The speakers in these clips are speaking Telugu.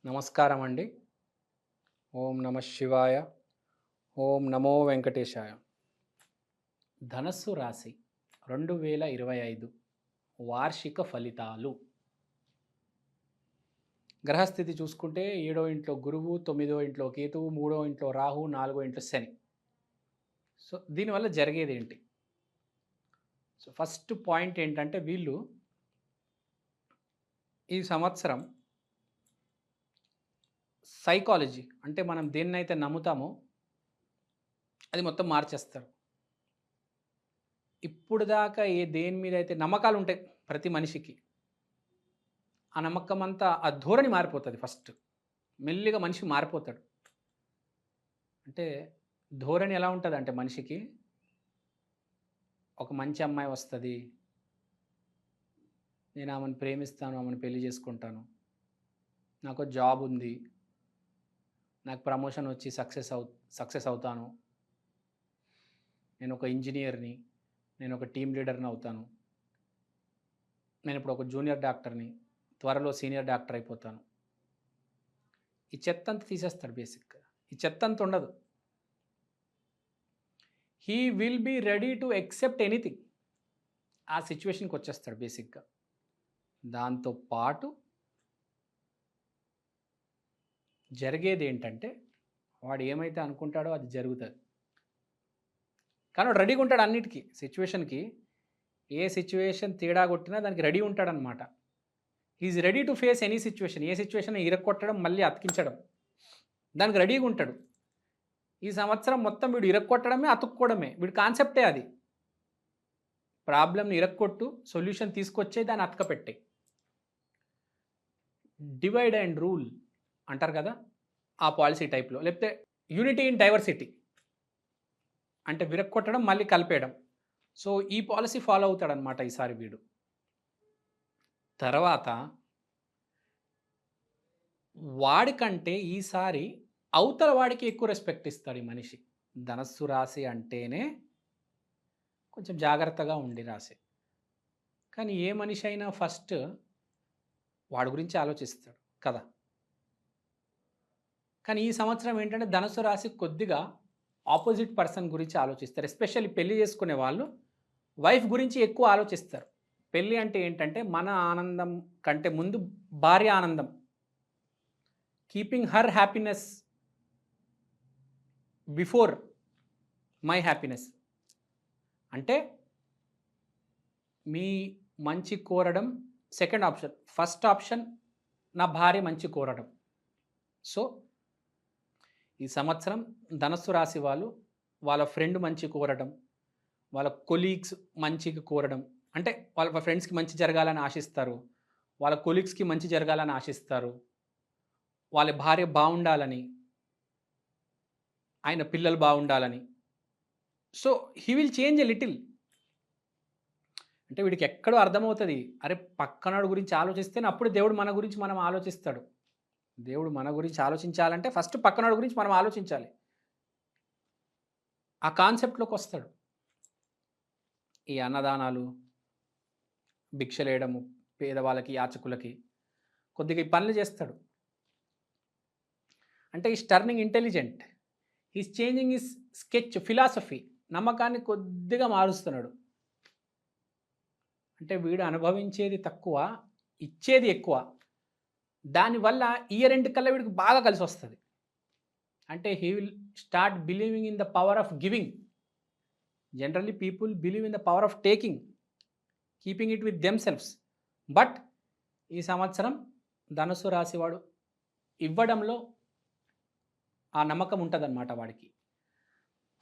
నమస్కారం అండి. ఓం నమ శివాయ. ఓం నమో వెంకటేశాయ. ధనస్సు రాశి 2025 వార్షిక ఫలితాలు. గ్రహస్థితి చూసుకుంటే 7వ ఇంట్లో గురువు, 9వ ఇంట్లో కేతువు, 3వ ఇంట్లో రాహు, 4వ ఇంట్లో శని. సో దీనివల్ల జరిగేదేంటి? సో ఫస్ట్ పాయింట్ ఏంటంటే వీళ్ళు ఈ సంవత్సరం సైకాలజీ అంటే మనం దేన్నైతే నమ్ముతామో అది మొత్తం మార్చేస్తారు. ఇప్పుడు దాకా దేని మీద అయితే నమ్మకాలు ఉంటాయి ప్రతి మనిషికి, ఆ నమ్మకం అంతా ఆ ధోరణి మారిపోతుంది. ఫస్ట్ మెల్లిగా మనిషి మారిపోతాడు. అంటే ధోరణి ఎలా ఉంటుంది అంటే మనిషికి ఒక మంచి అమ్మాయి వస్తుంది, నేను ఆమెను ప్రేమిస్తాను, ఆమెను పెళ్లి చేసుకుంటాను, నాకు జాబ్ ఉంది, నాకు ప్రమోషన్ వచ్చి సక్సెస్ అవుతాను, నేను ఒక ఇంజనీర్ని, నేను ఒక టీమ్ లీడర్ని అవుతాను, నేను ఇప్పుడు ఒక జూనియర్ డాక్టర్ని, త్వరలో సీనియర్ డాక్టర్ అయిపోతాను. ఈ చెత్త అంతా తీసేస్తాడు. బేసిక్గా ఈ చెత్త అంత ఉండదు. He will be ready to accept anything. ఆ సిచ్యువేషన్కి వచ్చేస్తాడు బేసిక్గా. దాంతోపాటు జరిగేది ఏంటంటే వాడు ఏమైతే అనుకుంటాడో అది జరుగుతుంది. కానీ వాడు రెడీగా ఉంటాడు అన్నిటికీ. సిచ్యువేషన్కి ఏ సిచ్యువేషన్ తేడా కొట్టినా దానికి రెడీ ఉంటాడనమాట. Is ready to face any situation. ఏ సిచ్యువేషన్ ఇరక్కొట్టడం మళ్ళీ అతికించడం, దానికి రెడీగా ఉంటాడు. ఈ సంవత్సరం మొత్తం వీడు ఇరక్కొట్టడమే, అతుక్కోవడమే వీడి కాన్సెప్టే. అది ప్రాబ్లమ్ని ఇరక్కొట్టు, సొల్యూషన్ తీసుకొచ్చే దాన్ని అతకపెట్టే. డివైడ్ అండ్ రూల్ అంటారు కదా, ఆ పాలసీ టైప్లో. లేకపోతే యూనిటీ ఇన్ డైవర్సిటీ అంటే విరక్కొట్టడం మళ్ళీ కలిపేయడం. సో ఈ పాలసీ ఫాలో అవుతాడనమాట ఈసారి వీడు. తర్వాత వాడికంటే ఈసారి అవతల వాడికి ఎక్కువ రెస్పెక్ట్ ఇస్తాడు ఈ మనిషి. ధనస్సు రాశి అంటేనే కొంచెం జాగ్రత్తగా ఉండి రాశి. కానీ ఏ మనిషి అయినా ఫస్ట్ వాడి గురించి ఆలోచిస్తాడు కదా. కానీ ఈ సంవత్సరం ఏంటంటే ధనుసు రాశి కొద్దిగా ఆపోజిట్ పర్సన్ గురించి ఆలోచిస్తారు. ఎస్పెషల్లీ పెళ్లి చేసుకునే వాళ్ళు వైఫ్ గురించి ఎక్కువ ఆలోచిస్తారు. పెళ్ళి అంటే ఏంటంటే మన ఆనందం కంటే ముందు భార్య ఆనందం. Keeping her happiness before my happiness. అంటే మీ మంచి కోరడం సెకండ్ ఆప్షన్. ఫస్ట్ ఆప్షన్ నా భార్య మంచి కోరడం. సో ఈ సంవత్సరం ధనస్సు రాశి వాళ్ళు వాళ్ళ ఫ్రెండ్ మంచి కోరడం, వాళ్ళ కొలీగ్స్ మంచిగా కోరడం. అంటే వాళ్ళ ఫ్రెండ్స్కి మంచి జరగాలని ఆశిస్తారు, వాళ్ళ కొలీగ్స్కి మంచి జరగాలని ఆశిస్తారు, వాళ్ళ భార్య బాగుండాలని, ఆయన పిల్లలు బాగుండాలని. So he will change a little. అంటే వీడికి ఎక్కడో అర్థమవుతుంది, అరే పక్కనాడు గురించి ఆలోచిస్తేనే అప్పుడు దేవుడు మన గురించి మనం ఆలోచిస్తాడు. దేవుడు మన గురించి ఆలోచించాలంటే ఫస్ట్ పక్కనాడు గురించి మనం ఆలోచించాలి. ఆ కాన్సెప్ట్లోకి వస్తాడు. ఈ అన్నదానాలు, భిక్షలేయడము, పేదవాళ్ళకి, యాచకులకి కొద్దిగా ఈ పనులు చేస్తాడు. అంటే is turning intelligent. Is changing is sketch philosophy. నమ్మకాన్ని కొద్దిగా మారుస్తున్నాడు. అంటే వీడు అనుభవించేది తక్కువ, ఇచ్చేది ఎక్కువ. దానివల్ల ఇయర్ ఎండ్ కల్లా వీడికి బాగా కలిసి వస్తుంది. అంటే he will start believing in the power of giving. Generally people believe in the power of taking, keeping it with themselves. But ఈ సంవత్సరం ధనుసు రాశివాడు ఇవ్వడంలో ఆ నమ్మకం ఉంటుందన్నమాట వాడికి.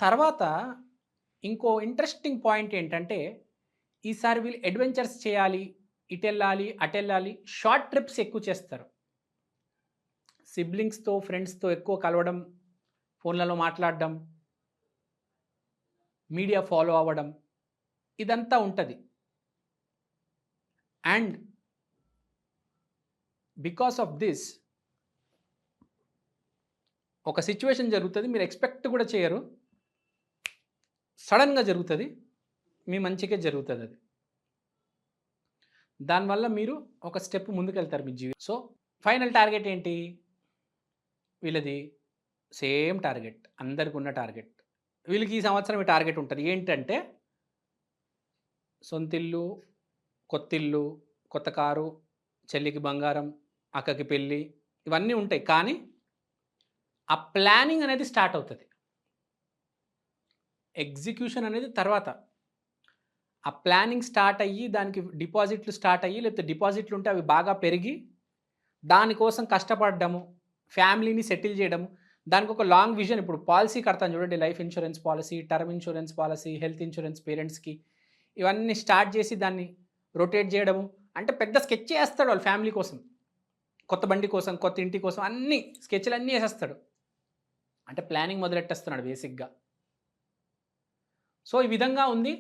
తర్వాత ఇంకో ఇంట్రెస్టింగ్ పాయింట్ ఏంటంటే ఈసారి వీళ్ళు అడ్వెంచర్స్ చేయాలి, ఇటు వెళ్ళాలి, అటు వెళ్ళాలి. షార్ట్ ట్రిప్స్ ఎక్కువ చేస్తారు. సిబ్లింగ్స్తో, ఫ్రెండ్స్తో ఎక్కువ కలవడం, ఫోన్లలో మాట్లాడడం, మీడియా ఫాలో అవ్వడం, ఇదంతా ఉంటుంది. అండ్ బికాస్ ఆఫ్ దిస్ ఒక సిచ్యువేషన్ జరుగుతుంది, మీరు ఎక్స్పెక్ట్ కూడా చేయరు, సడన్గా జరుగుతుంది, మీ మంచిగా జరుగుతుంది అది. దానివల్ల మీరు ఒక స్టెప్ ముందుకు వెళ్తారు మీ జీవితం. సో ఫైనల్ టార్గెట్ ఏంటి? వీళ్ళది సేమ్ టార్గెట్, అందరికి ఉన్న టార్గెట్. వీళ్ళకి ఈ సంవత్సరం ఈ టార్గెట్ ఉంటుంది. ఏంటంటే సొంతిల్లు, కొత్తిల్లు, కొత్త కారు, చెల్లికి బంగారం, అక్కకి పెళ్ళి, ఇవన్నీ ఉంటాయి. కానీ ఆ ప్లానింగ్ అనేది స్టార్ట్ అవుతుంది, ఎగ్జిక్యూషన్ అనేది తర్వాత. ఆ ప్లానింగ్ స్టార్ట్ అయ్యి దానికి డిపాజిట్లు స్టార్ట్ అయ్యి, లేకపోతే డిపాజిట్లు ఉంటే అవి బాగా పెరిగి దానికోసం కష్టపడడము, ఫ్యామిలీని సెటిల్ చేయడము, దానికి ఒక లాంగ్ విజన్. ఇప్పుడు పాలసీ కడతాను చూడండి, life insurance policy, term insurance policy, health insurance పేరెంట్స్కి, ఇవన్నీ స్టార్ట్ చేసి దాన్ని రొటేట్ చేయడము. అంటే పెద్ద స్కెచ్ చేస్తాడు వాళ్ళ ఫ్యామిలీ కోసం, కొత్త బండి కోసం, కొత్త ఇంటి కోసం, అన్ని స్కెచ్లు అన్నీ వేసేస్తాడు. అంటే ప్లానింగ్ మొదలెట్టేస్తున్నాడు బేసిక్గా. సో ఈ విధంగా ఉంది.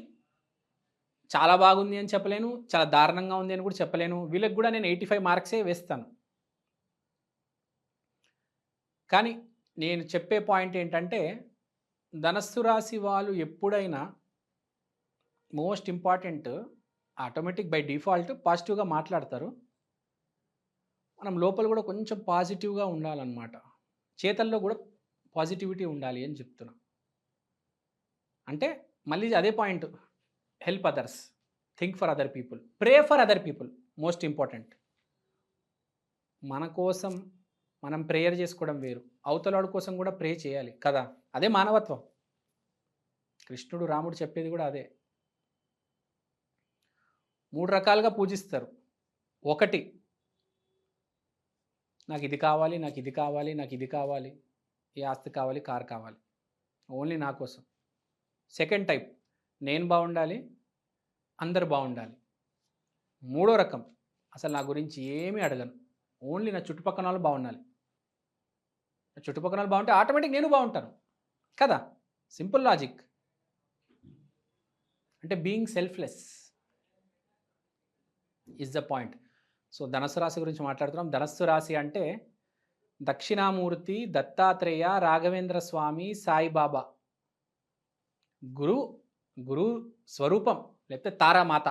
చాలా బాగుంది అని చెప్పలేను, చాలా దారుణంగా ఉంది అని కూడా చెప్పలేను. వీళ్ళకి కూడా నేను 85 మార్క్సే వేస్తాను. కానీ నేను చెప్పే పాయింట్ ఏంటంటే, ధనస్సు రాశి వాళ్ళు ఎప్పుడైనా most important, automatic by default పాజిటివ్గా మాట్లాడతారు. మనం లోపల కూడా కొంచెం పాజిటివ్గా ఉండాలన్నమాట. చేతల్లో కూడా పాజిటివిటీ ఉండాలి అని చెప్తున్నా. అంటే మళ్ళీ అదే point, help others, think for other people, pray for other people. Most important. మన కోసం మనం ప్రేయర్ చేసుకోవడం వేరు, అవతలాడు కోసం కూడా ప్రే చేయాలి కదా. అదే మానవత్వం. కృష్ణుడు, రాముడు చెప్పేది కూడా అదే. 3 రకాలుగా పూజిస్తారు. ఒకటి, నాకు ఇది కావాలి, నాకు ఇది కావాలి, నాకు ఇది కావాలి, ఈ ఆస్తి కావాలి, కార్ కావాలి, ఓన్లీ నా కోసం. సెకండ్ టైప్, నేను బాగుండాలి, అందరు బాగుండాలి. మూడో రకం, అసలు నా గురించి ఏమీ అడగను, ఓన్లీ నా చుట్టుపక్కల వాళ్ళు బాగుండాలి. నా చుట్టుపక్కల వాళ్ళు బాగుంటే ఆటోమేటిక్ నేను బాగుంటాను కదా. Simple logic. అంటే being selfless is the point. So ధనస్సు రాశి గురించి మాట్లాడుతున్నాం. ధనస్సు రాశి అంటే దక్షిణామూర్తి, దత్తాత్రేయ, రాఘవేంద్ర స్వామి, సాయిబాబా, గురు స్వరూపం, లేకపోతే తారామాత.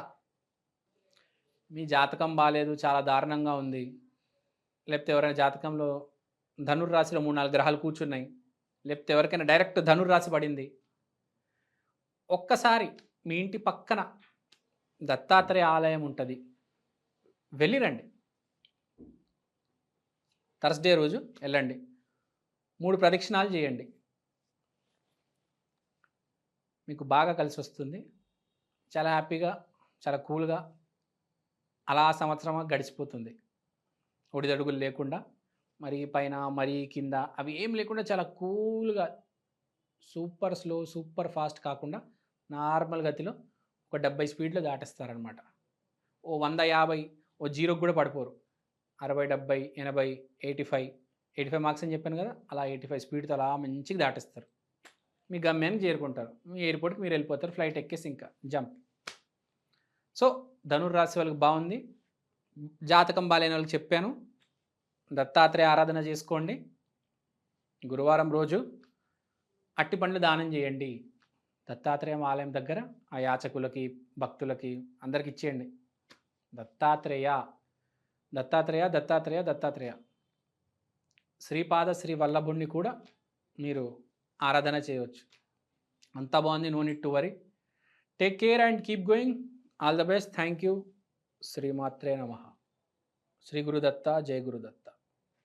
మీ జాతకం బాగాలేదు, చాలా దారుణంగా ఉంది, లేకపోతే ఎవరైనా జాతకంలో ధనుర్రాశిలో 3-4 గ్రహాలు కూర్చున్నాయి, లేకపోతే ఎవరికైనా డైరెక్ట్ ధనుర్రాశి పడింది, ఒక్కసారి మీ ఇంటి పక్కన దత్తాత్రేయ ఆలయం ఉంటుంది, వెళ్ళిరండి. థర్స్డే రోజు వెళ్ళండి, 3 ప్రదక్షిణాలు చేయండి, మీకు బాగా కలిసి వస్తుంది. చాలా హ్యాపీగా, చాలా కూల్గా అలా సంవత్సరం గడిచిపోతుంది. ఒడిదడుగులు లేకుండా, మరీ పైన మరీ కింద అవి ఏం లేకుండా చాలా కూల్గా, సూపర్ స్లో, సూపర్ ఫాస్ట్ కాకుండా నార్మల్ గతిలో ఒక 70 స్పీడ్లో దాటేస్తారనమాట. ఓ 100-50, ఓ జీరోకి కూడా పడిపోరు. 60, 70, 80, 85 మార్క్స్ అని చెప్పాను కదా, అలా 85 స్పీడ్తో అలా మంచిగా దాటేస్తారు. మీ గమ్యానికి చేరుకుంటారు, మీ ఎయిర్పోర్ట్కి మీరు వెళ్ళిపోతారు, ఫ్లైట్ ఎక్కేసి ఇంకా జంప్. సో ధనుర్రాశి వాళ్ళకి బాగుంది. జాతకం బాలేని వాళ్ళకి చెప్పాను, దత్తాత్రేయ ఆరాధన చేసుకోండి. గురువారం రోజు అట్టి పండ్లు దానం చేయండి దత్తాత్రేయ ఆలయం దగ్గర. ఆ యాచకులకి, భక్తులకి అందరికి ఇచ్చేయండి. దత్తాత్రేయ దత్తాత్రేయ దత్తాత్రేయ దత్తాత్రేయ. శ్రీపాద శ్రీ వల్లభుణ్ణి కూడా మీరు ఆరాధన చేయవచ్చు. అంతా బాగుంది, no need to worry. Take care and keep going. All the best. Thank you. శ్రీమాత్రే నమః. శ్రీ గురుదత్త. జయ గురుదత్త.